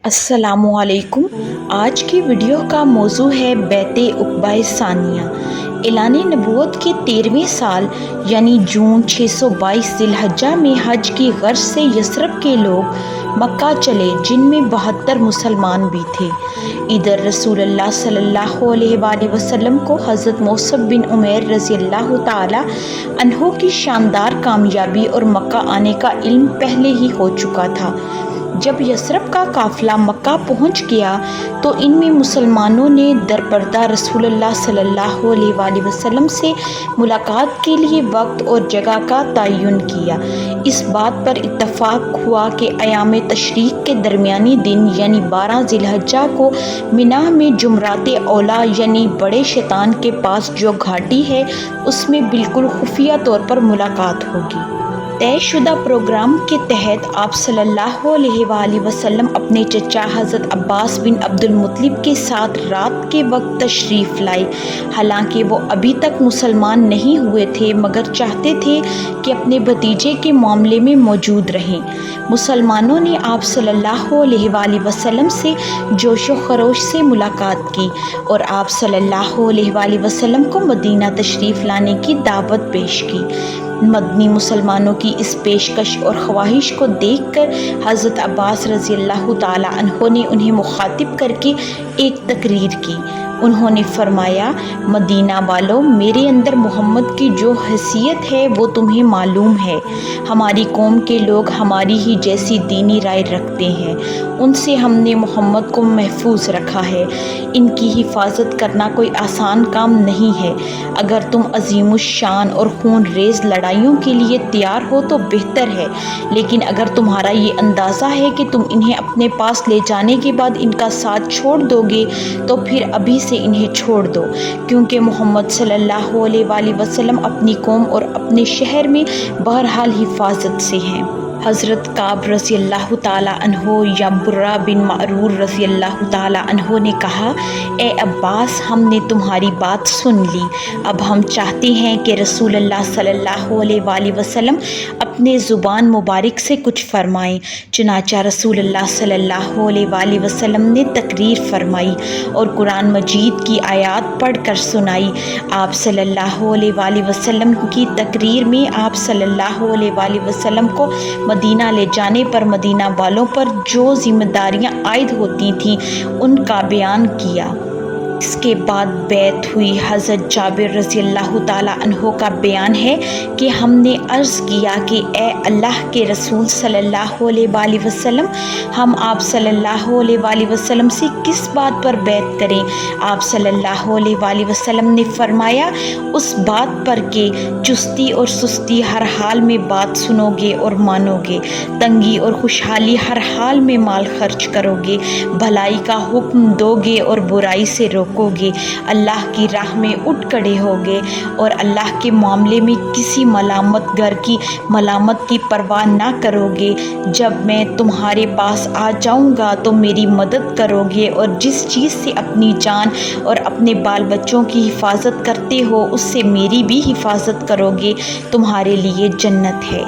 السلام علیکم۔ آج کی ویڈیو کا موضوع ہے بیعت عقبہ ثانیہ۔ اعلان نبوت کے 13ویں سال یعنی جون 622 ذی الحجہ میں حج کی غرض سے یثرب کے لوگ مکہ چلے، جن میں 72 مسلمان بھی تھے۔ ادھر رسول اللہ صلی اللہ علیہ وآلہ وسلم کو حضرت مصعب بن عمیر رضی اللہ تعالی عنہ کی شاندار کامیابی اور مکہ آنے کا علم پہلے ہی ہو چکا تھا۔ جب یثرب کا قافلہ مکہ پہنچ گیا تو ان میں مسلمانوں نے درپردہ رسول اللہ صلی اللہ علیہ وآلہ وسلم سے ملاقات کے لیے وقت اور جگہ کا تعین کیا۔ اس بات پر اتفاق ہوا کہ ایام تشریق کے درمیانی دن یعنی 12 ذی الحجہ کو منا میں جمرات اولا یعنی بڑے شیطان کے پاس جو گھاٹی ہے اس میں بالکل خفیہ طور پر ملاقات ہوگی۔ طے شدہ پروگرام کے تحت آپ صلی اللہ علیہ وآلہ وسلم اپنے چچا حضرت عباس بن عبد المطلب کے ساتھ رات کے وقت تشریف لائے۔ حالانکہ وہ ابھی تک مسلمان نہیں ہوئے تھے مگر چاہتے تھے کہ اپنے بھتیجے کے معاملے میں موجود رہیں۔ مسلمانوں نے آپ صلی اللہ علیہ وآلہ وسلم سے جوش و خروش سے ملاقات کی اور آپ صلی اللہ علیہ وآلہ وسلم کو مدینہ تشریف لانے کی دعوت پیش کی۔ مدنی مسلمانوں کی اس پیشکش اور خواہش کو دیکھ کر حضرت عباس رضی اللہ تعالی عنہ نے انہیں مخاطب کر کے ایک تقریر کی۔ انہوں نے فرمایا، مدینہ والوں، میرے اندر محمد کی جو حیثیت ہے وہ تمہیں معلوم ہے۔ ہماری قوم کے لوگ ہماری ہی جیسی دینی رائے رکھتے ہیں، ان سے ہم نے محمد کو محفوظ رکھا ہے۔ ان کی حفاظت کرنا کوئی آسان کام نہیں ہے۔ اگر تم عظیم الشان اور خون ریز لڑائیوں کے لیے تیار ہو تو بہتر ہے، لیکن اگر تمہارا یہ اندازہ ہے کہ تم انہیں اپنے پاس لے جانے کے بعد ان کا ساتھ چھوڑ دو گے تو پھر ابھی سے انہیں چھوڑ دو، کیونکہ محمد صلی اللہ علیہ وآلہ وسلم اپنی قوم اور اپنے شہر میں بہرحال حفاظت سے ہیں۔ حضرت کعب رضی اللہ تعالی عنہ یا برہ بن معرور رضی اللہ تعالی عنہ نے کہا، اے عباس، ہم نے تمہاری بات سن لی، اب ہم چاہتے ہیں کہ رسول اللہ صلی اللہ علیہ وآلہ وسلم اپنے زبان مبارک سے کچھ فرمائیں۔ چنانچہ رسول اللہ صلی اللہ علیہ وآلہ وسلم نے تقریر فرمائی اور قرآن مجید کی آیات پڑھ کر سنائی۔ آپ صلی اللہ علیہ وآلہ وسلم کی تقریر میں آپ صلی اللہ علیہ وآلہ وسلم کو مدینہ لے جانے پر مدینہ والوں پر جو ذمہ داریاں عائد ہوتی تھیں ان کا بیان کیا۔ اس کے بعد بیعت ہوئی۔ حضرت جابر رضی اللہ تعالی عنہ کا بیان ہے کہ ہم نے عرض کیا کہ اے اللہ کے رسول صلی اللہ علیہ وآلہ وسلم، ہم آپ صلی اللہ علیہ وآلہ وسلم سے کس بات پر بیعت کریں؟ آپ صلی اللہ علیہ وآلہ وسلم نے فرمایا، اس بات پر کہ چستی اور سستی ہر حال میں بات سنو گے اور مانو گے، تنگی اور خوشحالی ہر حال میں مال خرچ کرو گے، بھلائی کا حکم دو گے اور برائی سے روکو گے، اللہ کی راہ میں اٹھ کھڑے ہوگے اور اللہ کے معاملے میں کسی ملامت گر کی ملامت کی پرواہ نہ کرو گے۔ جب میں تمہارے پاس آ جاؤں گا تو میری مدد کرو گے اور جس چیز سے اپنی جان اور اپنے بال بچوں کی حفاظت کرتے ہو اس سے میری بھی حفاظت کرو گے، تمہارے لیے جنت ہے۔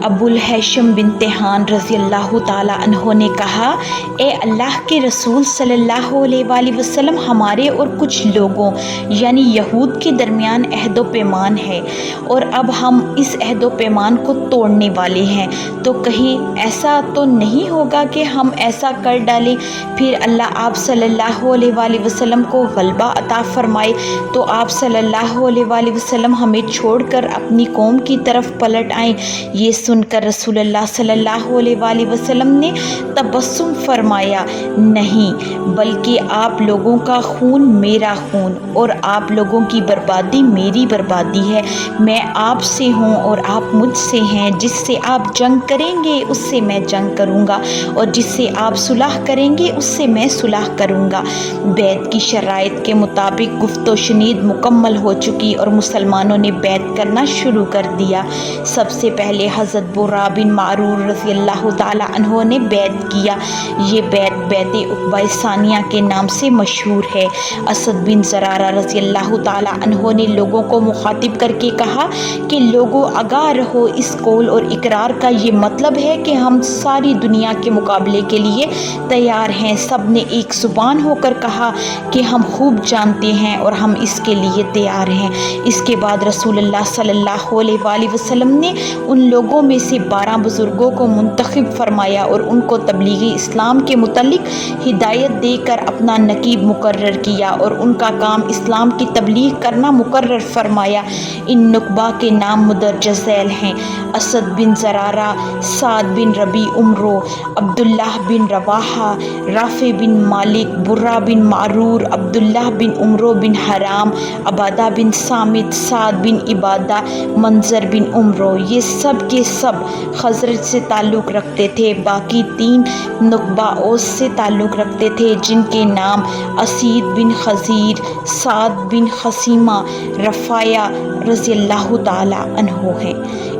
ابو الہیثم بن تیہان رضی اللہ تعالی عنہ نے کہا، اے اللہ کے رسول صلی اللہ علیہ وآلہ وسلم، ہمارے اور کچھ لوگوں یعنی یہود کے درمیان عہد و پیمان ہے اور اب ہم اس عہد و پیمان کو توڑنے والے ہیں، تو کہیں ایسا تو نہیں ہوگا کہ ہم ایسا کر ڈالیں پھر اللہ آپ صلی اللہ علیہ وآلہ وسلم کو غلبہ عطا فرمائے تو آپ صلی اللہ علیہ وآلہ وسلم ہمیں چھوڑ کر اپنی قوم کی طرف پلٹ آئیں؟ یہ سن کر رسول اللہ صلی اللہ علیہ وآلہ وسلم نے تبسم فرمایا، نہیں، بلکہ آپ لوگوں کا خون میرا خون اور آپ لوگوں کی بربادی میری بربادی ہے۔ میں آپ سے ہوں اور آپ مجھ سے ہیں، جس سے آپ جنگ کریں گے اس سے میں جنگ کروں گا اور جس سے آپ صلح کریں گے اس سے میں صلح کروں گا۔ بیعت کی شرائط کے مطابق گفت و شنید مکمل ہو چکی اور مسلمانوں نے بیعت کرنا شروع کر دیا۔ سب سے پہلے حضرت حضرت برا بن معرور رضی اللہ تعالیٰ عنہ نے بیعت کیا۔ یہ بیعت بیعت عقبہ ثانیہ کے نام سے مشہور ہے۔ اسد بن زرارہ رضی اللہ تعالیٰ عنہ نے لوگوں کو مخاطب کر کے کہا کہ لوگوں آگاہ رہو، اس قول اور اقرار کا یہ مطلب ہے کہ ہم ساری دنیا کے مقابلے کے لیے تیار ہیں۔ سب نے ایک زبان ہو کر کہا کہ ہم خوب جانتے ہیں اور ہم اس کے لیے تیار ہیں۔ اس کے بعد رسول اللہ صلی اللہ علیہ وآلہ وسلم نے ان لوگوں میں سے 12 بزرگوں کو منتخب فرمایا اور ان کو تبلیغ اسلام کے متعلق ہدایت دے کر اپنا نقیب مقرر کیا اور ان کا کام اسلام کی تبلیغ کرنا مقرر فرمایا۔ ان نقبہ کے نام مندرجہ ذیل ہیں: اسد بن زرارہ، سعد بن ربیع عمرو، عبداللہ بن رواحہ، رافع بن مالک، برا بن معرور، عبداللہ بن عمرو بن حرام، عبادہ بن صامت، سعد بن عبادہ، منظر بن عمرو۔ یہ سب کے سب خزرج سے تعلق رکھتے تھے۔ باقی 3 نقبہ اوس سے تعلق رکھتے تھے، جن کے نام اسید بن خزیر، سعد بن خثیمہ، رفاعہ رضی اللہ تعالی عنہ ہیں۔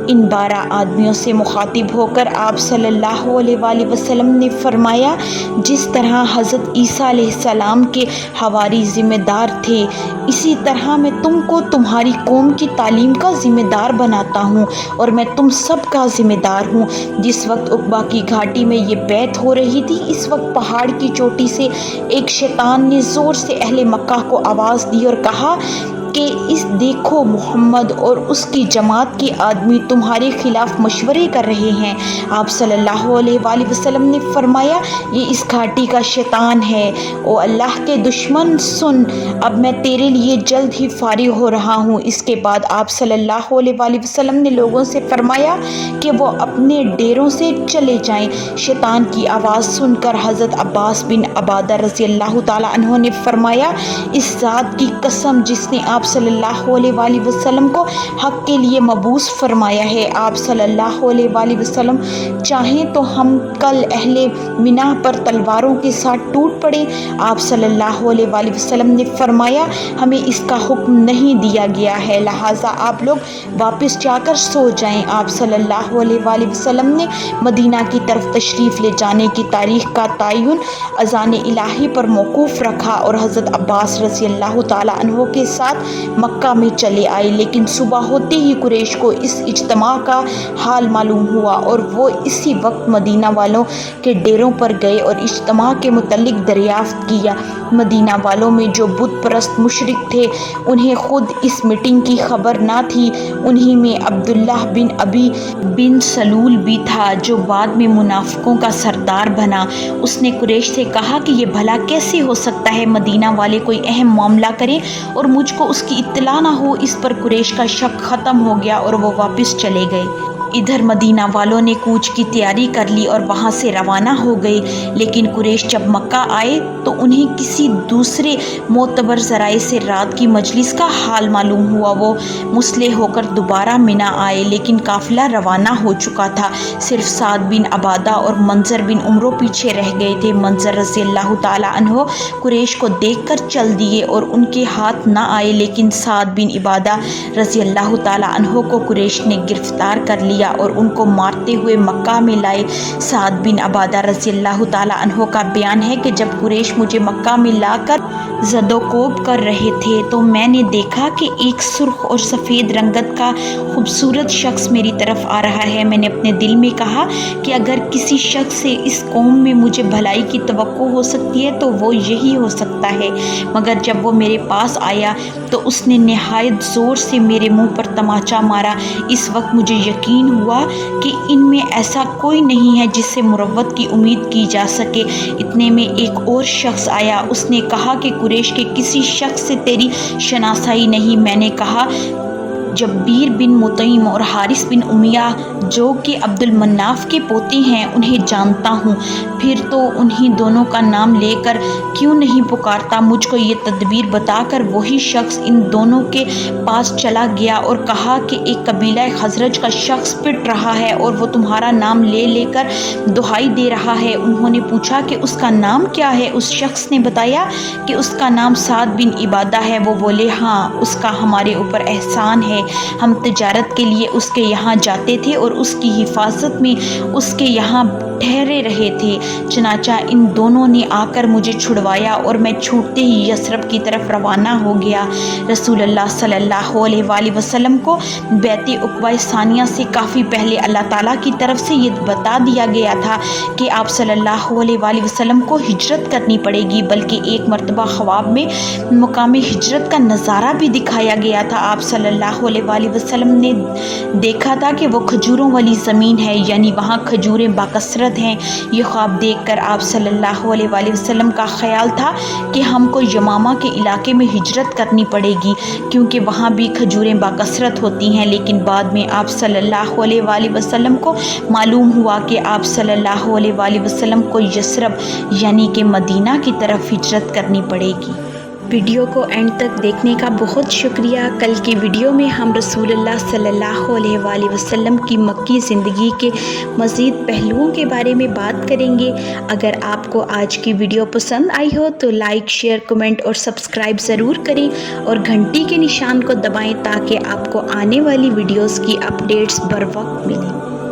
ان 12 آدمیوں سے مخاطب ہو کر آپ صلی اللہ علیہ وآلہ وسلم نے فرمایا، جس طرح حضرت عیسیٰ علیہ السلام کے حواری ذمہ دار تھے، اسی طرح میں تم کو تمہاری قوم کی تعلیم کا ذمہ دار بناتا ہوں اور میں تم سب کا ذمہ دار ہوں۔ جس وقت عقبہ کی گھاٹی میں یہ بیعت ہو رہی تھی، اس وقت پہاڑ کی چوٹی سے ایک شیطان نے زور سے اہل مکہ کو آواز دی اور کہا کہ دیکھو، محمد اور اس کی جماعت کے آدمی تمہارے خلاف مشورے کر رہے ہیں۔ آپ صلی اللہ علیہ وآلہ وسلم نے فرمایا، یہ اس گھاٹی کا شیطان ہے۔ او اللہ کے دشمن، سن، اب میں تیرے لیے جلد ہی فارغ ہو رہا ہوں۔ اس کے بعد آپ صلی اللہ علیہ وآلہ وسلم نے لوگوں سے فرمایا کہ وہ اپنے ڈیروں سے چلے جائیں۔ شیطان کی آواز سن کر حضرت عباس بن عبادہ رضی اللہ تعالیٰ عنہ نے فرمایا، اس ذات کی قسم جس نے آپ صلی اللہ علیہ وآلہ وسلم کو حق کے لیے مبعوث فرمایا ہے، آپ صلی اللہ علیہ وآلہ وسلم چاہیں تو ہم کل اہل منع پر تلواروں کے ساتھ ٹوٹ پڑیں۔ آپ صلی اللہ علیہ وآلہ وسلم نے فرمایا، ہمیں اس کا حکم نہیں دیا گیا ہے، لہٰذا آپ لوگ واپس جا کر سو جائیں۔ آپ صلی اللہ علیہ وآلہ وسلم نے مدینہ کی طرف تشریف لے جانے کی تاریخ کا تعین اذان الہی پر موقوف رکھا اور حضرت عباس رضی اللہ تعالیٰ عنہ کے ساتھ مکہ میں چلے آئے، لیکن صبح ہوتے ہی قریش کو اس اجتماع کا حال معلوم ہوا اور وہ اسی وقت مدینہ والوں کے ڈیروں پر گئے اور اجتماع کے متعلق دریافت کیا۔ مدینہ والوں میں جو بت پرست مشرک تھے، انہیں خود اس میٹنگ کی خبر نہ تھی۔ انہی میں عبداللہ بن ابی بن سلول بھی تھا، جو بعد میں منافقوں کا سردار بنا۔ اس نے قریش سے کہا کہ یہ بھلا کیسے ہو سکتا ہے مدینہ والے کوئی اہم معاملہ کریں اور مجھ کو اس کی اطلاع نہ ہو۔ اس پر قریش کا شک ختم ہو گیا اور وہ واپس چلے گئے۔ ادھر مدینہ والوں نے کوچ کی تیاری کر لی اور وہاں سے روانہ ہو گئے، لیکن قریش جب مکہ آئے تو انہیں کسی دوسرے معتبر ذرائع سے رات کی مجلس کا حال معلوم ہوا۔ وہ مسلح ہو کر دوبارہ منع آئے، لیکن قافلہ روانہ ہو چکا تھا۔ صرف سعد بن عبادہ اور منظر بن عمرو پیچھے رہ گئے تھے۔ منظر رضی اللہ تعالیٰ عنہ قریش کو دیکھ کر چل دیے اور ان کے ہاتھ نہ آئے، لیکن سعد بن عبادہ رضی اللہ تعالیٰ عنہ کو قریش نے گرفتار کر لیا اور ان کو مارتے ہوئے مکہ میں لائے۔ سعد بن عبادہ رضی اللہ تعالیٰ عنہ کا بیان ہے کہ جب قریش مجھے مکہ میں لا کر زد و کوب کر رہے تھے تو میں نے دیکھا کہ ایک سرخ اور سفید رنگت کا خوبصورت شخص میری طرف آ رہا ہے۔ میں نے اپنے دل میں کہا کہ اگر کسی شخص سے اس قوم میں مجھے بھلائی کی توقع ہو سکتی ہے تو وہ یہی ہو سکتا ہے، مگر جب وہ میرے پاس آیا تو اس نے نہایت زور سے میرے منہ پر تماچا مارا۔ اس وقت مجھے یقین ہوا کہ ان میں ایسا کوئی نہیں ہے جس سے مروت کی امید کی جا سکے۔ اتنے میں ایک اور شخص آیا، اس نے کہا کہ قریش کے کسی شخص سے تیری شناسائی نہیں۔ میں نے کہا، جبیر بن مطعم اور حارث بن امیہ جو کہ عبد المناف کے پوتے ہیں انہیں جانتا ہوں۔ پھر تو انہی دونوں کا نام لے کر کیوں نہیں پکارتا؟ مجھ کو یہ تدبیر بتا کر وہی شخص ان دونوں کے پاس چلا گیا اور کہا کہ ایک قبیلہ خزرج کا شخص پٹ رہا ہے اور وہ تمہارا نام لے لے کر دہائی دے رہا ہے۔ انہوں نے پوچھا کہ اس کا نام کیا ہے؟ اس شخص نے بتایا کہ اس کا نام سعد بن عبادہ ہے۔ وہ بولے، ہاں، اس کا ہمارے اوپر احسان ہے ہم تجارت کے لیے اس کے یہاں جاتے تھے اور اس کی حفاظت میں اس کے یہاں ٹھہرے رہے تھے۔ چنانچہ ان دونوں نے آ کر مجھے چھڑوایا اور میں چھوٹتے ہی یثرب کی طرف روانہ ہو گیا۔ رسول اللہ صلی اللہ علیہ وآلہ وسلم کو بیعت عقبہ ثانیہ سے کافی پہلے اللہ تعالیٰ کی طرف سے یہ بتا دیا گیا تھا کہ آپ صلی اللہ علیہ وآلہ وسلم کو ہجرت کرنی پڑے گی، بلکہ ایک مرتبہ خواب میں مقام ہجرت کا نظارہ بھی دکھایا گیا تھا۔ آپ صلی اللہ علیہ وآلہ وسلم نے دیکھا تھا کہ وہ کھجوروں والی زمین ہے، یعنی وہاں کھجوریں باکثرت ہیں۔ یہ خواب دیکھ کر آپ صلی اللہ علیہ وآلہ وسلم کا خیال تھا کہ ہم کو یمامہ کے علاقے میں ہجرت کرنی پڑے گی، کیونکہ وہاں بھی کھجوریں باکثرت ہوتی ہیں۔ لیکن بعد میں آپ صلی اللہ علیہ وآلہ وسلم کو معلوم ہوا کہ آپ صلی اللہ علیہ وآلہ وسلم کو یثرب یعنی کہ مدینہ کی طرف ہجرت کرنی پڑے گی۔ ویڈیو کو اینڈ تک دیکھنے کا بہت شکریہ۔ کل کی ویڈیو میں ہم رسول اللہ صلی اللہ علیہ وآلہ وسلم کی مکی زندگی کے مزید پہلوؤں کے بارے میں بات کریں گے۔ اگر آپ کو آج کی ویڈیو پسند آئی ہو تو لائک، شیئر، کمنٹ اور سبسکرائب ضرور کریں اور گھنٹی کے نشان کو دبائیں تاکہ آپ کو آنے والی ویڈیوز کی اپڈیٹس بر وقت ملیں۔